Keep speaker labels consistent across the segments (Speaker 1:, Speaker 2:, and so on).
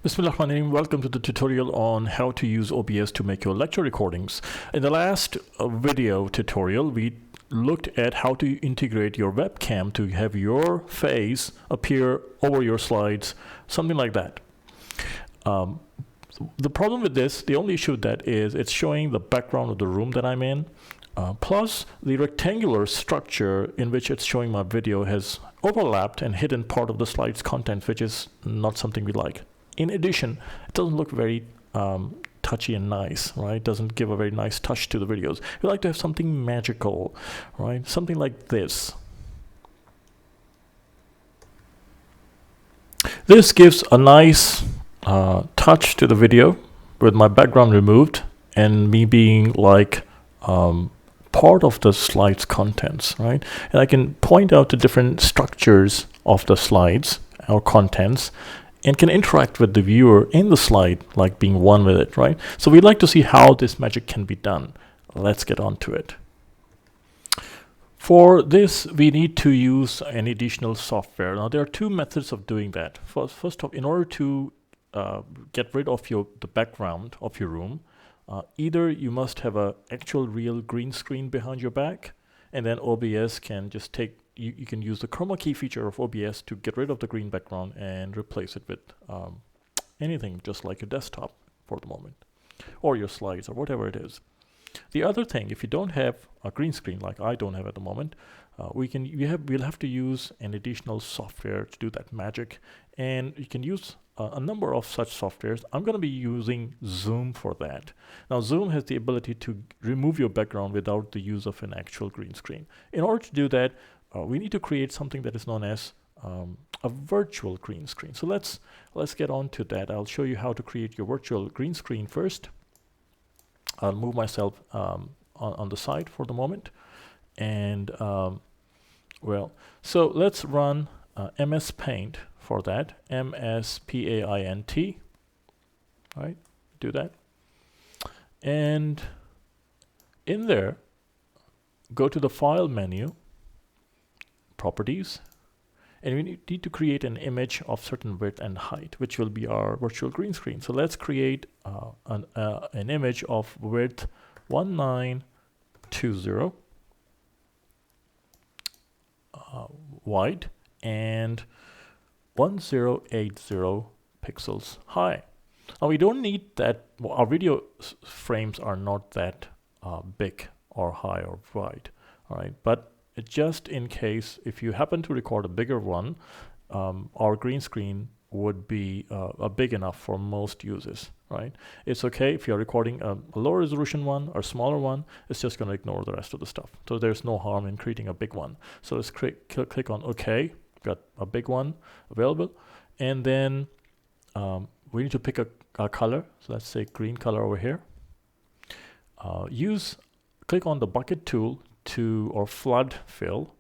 Speaker 1: Bismillahirrahmanirrahim. Welcome to the tutorial on how to use OBS to make your lecture recordings. In the last video tutorial, we looked at how to integrate your webcam to have your face appear over your slides, something like that. The problem with this, the only issue with that is it's showing the background of the room that I'm in, plus the rectangular structure in which it's showing my video has overlapped and hidden part of the slide's content, which is not something we like. In addition, it doesn't look very touchy and nice, right? It doesn't give a very nice touch to the videos. We like to have something magical, right? Something like this. This gives a nice touch to the video with my background removed and me being like part of the slide's contents, right? And I can point out the different structures of the slides or contents and can interact with the viewer in the slide, like being one with it, right? So we'd like to see how this magic can be done. Let's get on to it. For this, we need to use an additional software. Now, there are two methods of doing that. First off, in order to get rid of the background of your room, either you must have an actual real green screen behind your back, and then OBS can just take you can use the chroma key feature of OBS to get rid of the green background and replace it with anything, just like your desktop for the moment, or your slides, or whatever it is. The other thing, if you don't have a green screen like I don't have at the moment, we'll have to use an additional software to do that magic, and you can use a number of such softwares. I'm going to be using Zoom for that. Now, Zoom has the ability to remove your background without the use of an actual green screen. In order to do that, we need to create something that is known as a virtual green screen. So let's get on to that. I'll show you how to create your virtual green screen first. I'll move myself on the side for the moment. And so let's run MS Paint for that. MSPAINT. All right, do that. And in there, go to the File menu, Properties, and we need to create an image of certain width and height, which will be our virtual green screen. So let's create an image of width 1920 wide and 1080 pixels high. Now we don't need that. Our video frames are not that big or high or wide, all right? But just in case, if you happen to record a bigger one, our green screen would be big enough for most users, right? It's okay if you're recording a lower resolution one or smaller one, it's just going to ignore the rest of the stuff. So there's no harm in creating a big one. So let's click on OK. Got a big one available. And then we need to pick a color. So let's say green color over here. Click on the bucket tool or flood fill,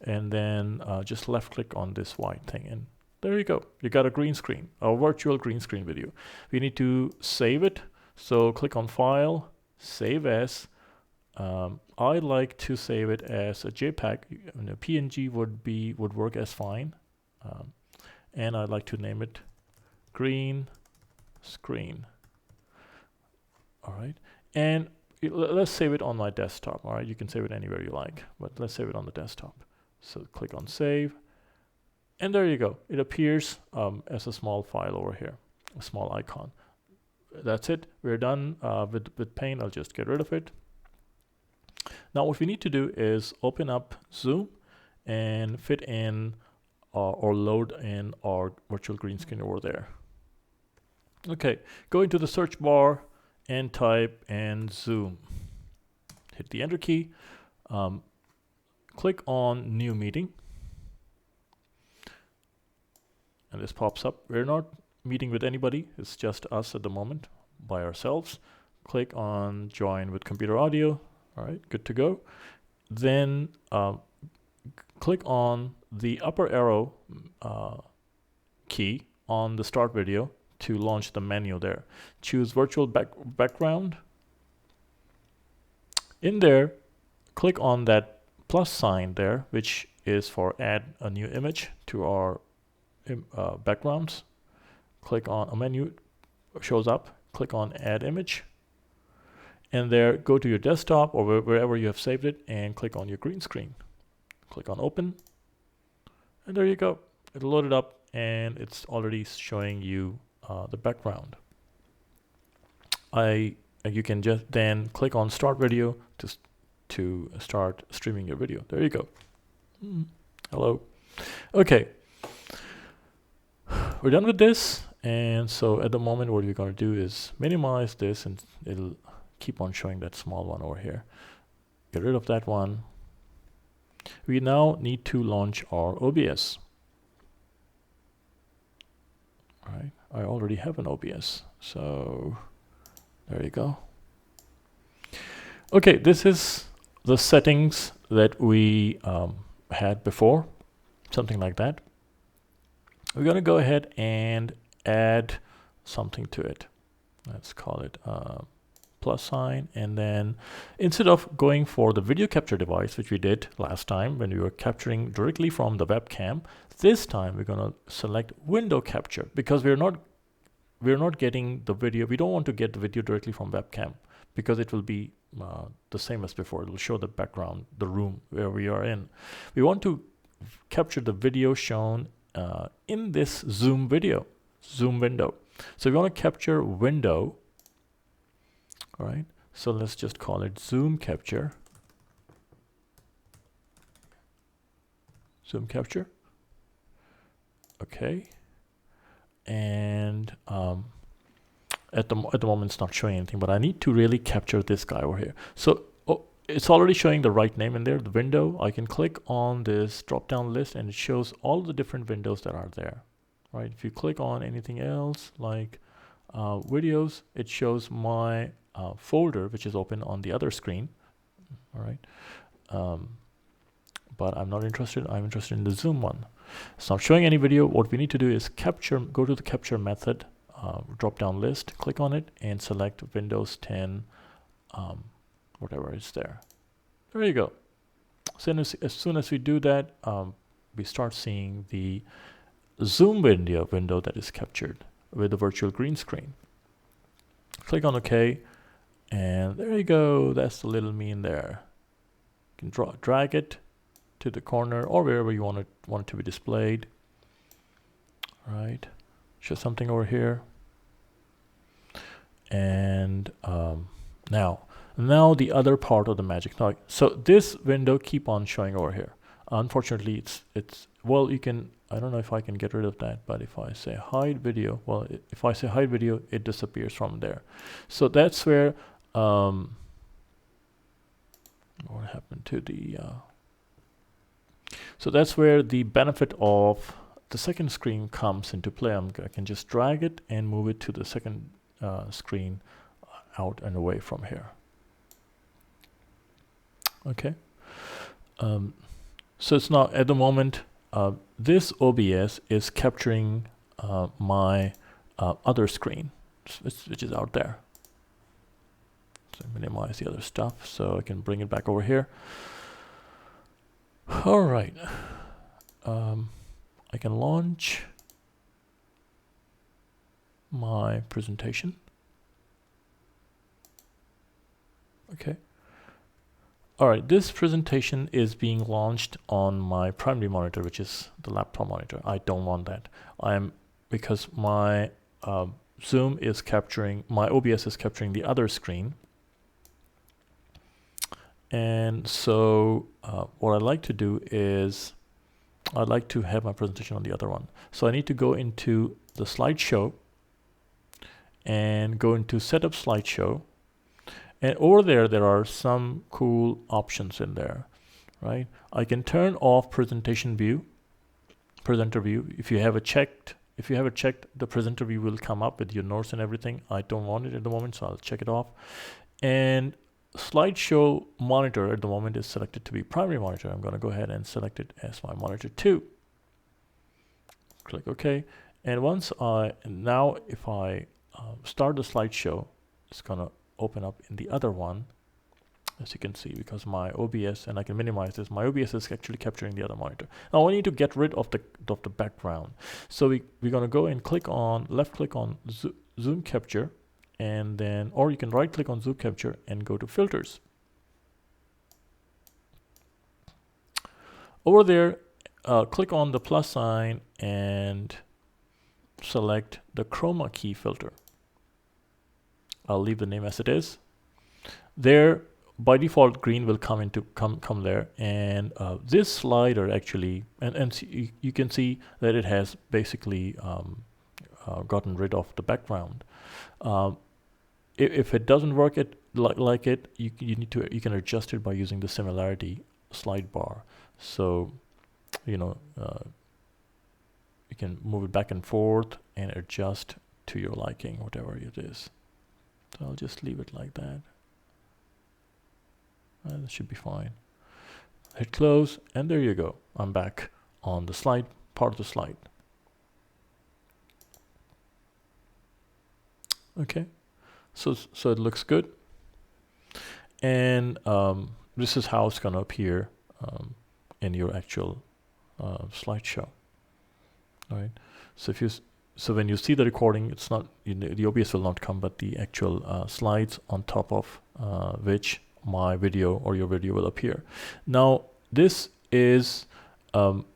Speaker 1: and then just left click on this white thing, and there you go. You got a green screen, a virtual green screen video. We need to save it, so click on File, Save As. I like to save it as a JPEG. A PNG would work as fine, and I'd like to name it green screen. All right, and let's save it on my desktop. All right, you can save it anywhere you like, but let's save it on the desktop. So click on Save, and there you go. It appears as a small file over here, a small icon. That's it. We're done with Paint. I'll just get rid of it. Now what we need to do is open up Zoom and fit in or load in our virtual green screen over there. Okay, go into the search bar and type and Zoom. Hit the Enter key. Click on New Meeting. And this pops up. We're not meeting with anybody. It's just us at the moment by ourselves. Click on Join with Computer Audio. All right, good to go. Then click on the upper arrow key on the Start video to launch the menu there. Choose virtual background. In there, click on that plus sign there, which is for add a new image to our backgrounds. click on a menu, shows up, click on add image, and there go to your desktop or wherever you have saved it and click on your green screen. Click on open, and there you go. It'll load it up and it's already showing you the background. You can just then click on start video to start streaming your video. There you go. Hello. Okay, we're done with this, and so at the moment what we're going to do is minimize this, and it'll keep on showing that small one over here. Get rid of that one. We now need to launch our OBS. All right, I already have an OBS, so there you go. Okay, this is the settings that we had before, something like that. We're going to go ahead and add something to it. Let's call it plus sign, and then instead of going for the video capture device, which we did last time when we were capturing directly from the webcam, this time we're going to select window capture, because we're not getting the video. We don't want to get the video directly from webcam, because it will be the same as before. It will show the background, the room where we are in. We want to capture the video shown in this zoom window. So we want to capture window. All right, so let's just call it zoom capture. Zoom capture. Okay, and at the moment it's not showing anything, but I need to really capture this guy over here. So it's already showing the right name in there, the window. I can click on this drop down list and it shows all the different windows that are there. Right, if you click on anything else like videos, it shows my folder which is open on the other screen. All right, but I'm not interested. I'm interested in the zoom one. It's not showing any video. What we need to do is capture, go to the capture method, drop down list, click on it and select Windows 10, whatever is there. There you go. So as soon as we do that, we start seeing the zoom window that is captured with the virtual green screen. Click on OK, and there you go. That's the little me in there. You can drag it to the corner or wherever you want it to be displayed. All right, show something over here, and now the other part of the magic. Now, so this window keep on showing over here. Unfortunately, it's well, you can. I don't know if I can get rid of that, but if I say hide video, well, if I say hide video, it disappears from there. So that's where what happened to the so that's where the benefit of the second screen comes into play. I can just drag it and move it to the second screen out and away from here. Okay. So it's now at the moment this OBS is capturing my other screen, which is out there. So minimize the other stuff so I can bring it back over here. All right. I can launch my presentation. Okay. All right, this presentation is being launched on my primary monitor, which is the laptop monitor. I don't want that. Because my Zoom is capturing, my OBS is capturing the other screen. And so what I'd like to do is I'd like to have my presentation on the other one. So I need to go into the slideshow and go into setup slideshow. And over there are some cool options in there, right? I can turn off presentation view, presenter view. If you have it checked, the presenter view will come up with your notes and everything. I don't want it at the moment, so I'll check it off. And slideshow monitor at the moment is selected to be primary monitor. I'm going to go ahead and select it as my monitor 2. Click OK. And if I start the slideshow, it's going to open up in the other one, as you can see, because my OBS, and I can minimize this, my OBS is actually capturing the other monitor. Now I need to get rid of the background. So we're going to go and click on, left click on zoom capture, and then, or you can right click on zoom capture and go to filters. Over there, click on the plus sign and select the chroma key filter. I'll leave the name as it is. There, by default, green will come there, and this slider actually, and you can see that it has basically gotten rid of the background. If it doesn't work like it, you can adjust it by using the similarity slide bar. So, you know, you can move it back and forth and adjust to your liking, whatever it is. So I'll just leave it like that. That should be fine. Hit close, and there you go. I'm back on the slide, part of the slide. Okay, so it looks good. And this is how it's going to appear in your actual slideshow. All right. So when you see the recording, it's not, the OBS will not come, but the actual slides on top of which my video or your video will appear. Now this is, I'm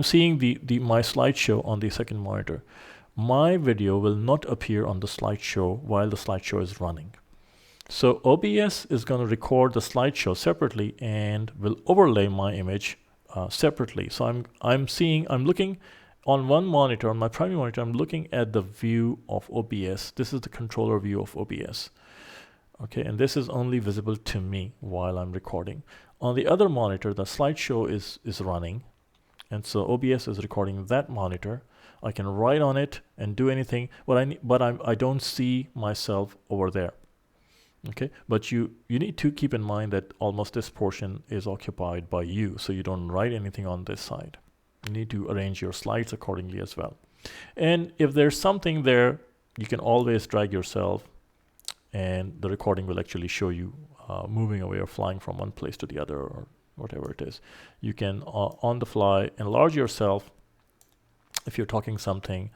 Speaker 1: seeing my slideshow on the second monitor. My video will not appear on the slideshow while the slideshow is running. So OBS is going to record the slideshow separately and will overlay my image separately. So I'm looking on one monitor, on my primary monitor, I'm looking at the view of OBS. This is the controller view of OBS. Okay, and this is only visible to me while I'm recording. On the other monitor, the slideshow is running, and so OBS is recording that monitor. I can write on it and do anything, but I don't see myself over there. Okay, but you need to keep in mind that almost this portion is occupied by you, so you don't write anything on this side. You need to arrange your slides accordingly as well. And if there's something there, you can always drag yourself, and the recording will actually show you moving away or flying from one place to the other, or whatever it is. You can on the fly enlarge yourself if you're talking something,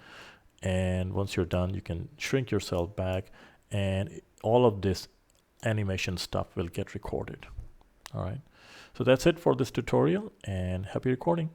Speaker 1: and once you're done, you can shrink yourself back, and all of this animation stuff will get recorded. All right, so that's it for this tutorial, and happy recording.